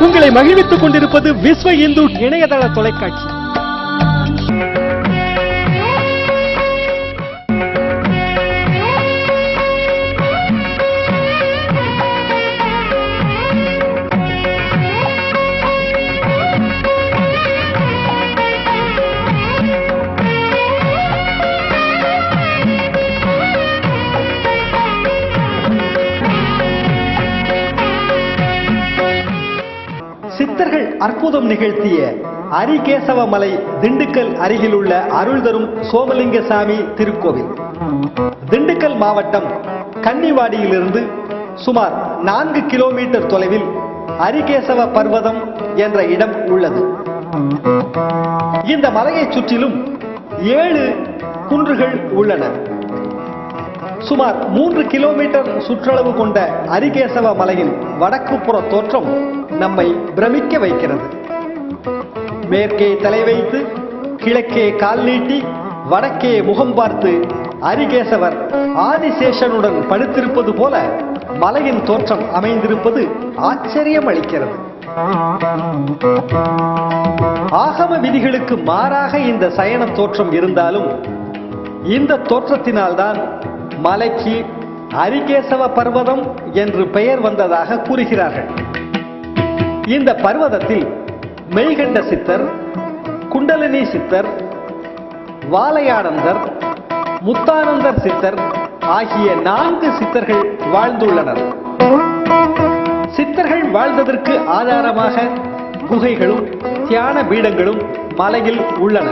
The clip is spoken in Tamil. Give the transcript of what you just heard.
உங்களை மகிழ்வித்துக் கொண்டிருப்பது விஸ்வ இந்து இணையதள தொலைக்காட்சி. சித்தர்கள் அற்புதம் நிகழ்த்திய அரிகேசவ மலை திண்டுக்கல் அருகில் உள்ள அருள் தரும் சோமலிங்கசாமி திருக்கோவில். திண்டுக்கல் மாவட்டம் கன்னிவாடியிலிருந்து சுமார் 4 கிலோமீட்டர் தொலைவில் அரிகேசவ பர்வதம் என்ற இடம் உள்ளது. இந்த மலையை சுற்றிலும் 7 குன்றுகள் உள்ளன. சுமார் 3 கிலோமீட்டர் சுற்றளவு கொண்ட அரிகேசவ மலையின் வடக்கு புற தோற்றம் நம்மை பிரமிக்க வைக்கிறது. மேற்கே தலை வைத்து கிழக்கே கால் நீட்டி வடக்கே முகம் பார்த்து அரிகேசவர் ஆதிசேஷனுடன் படுத்திருப்பது போல மலையின் தோற்றம் அமைந்திருப்பது ஆச்சரியம் அளிக்கிறது. ஆகம விதிகளுக்கு மாறாக இந்த சயன தோற்றம் இருந்தாலும் இந்த தோற்றத்தினால்தான் மலைக்கு அரிகேசவ பர்வதம் என்று பெயர் வந்ததாக கூறுகிறார்கள். இந்த பர்வதத்தில் மெய்கண்ட சித்தர், குண்டலினி சித்தர், வாலையானந்தர், முத்தானந்தர் சித்தர் ஆகிய 4 சித்தர்கள் வாழ்ந்துள்ளனர். சித்தர்கள் வாழ்ந்ததற்கு ஆதாரமாக குகைகளும் தியான பீடங்களும் மலையில் உள்ளன.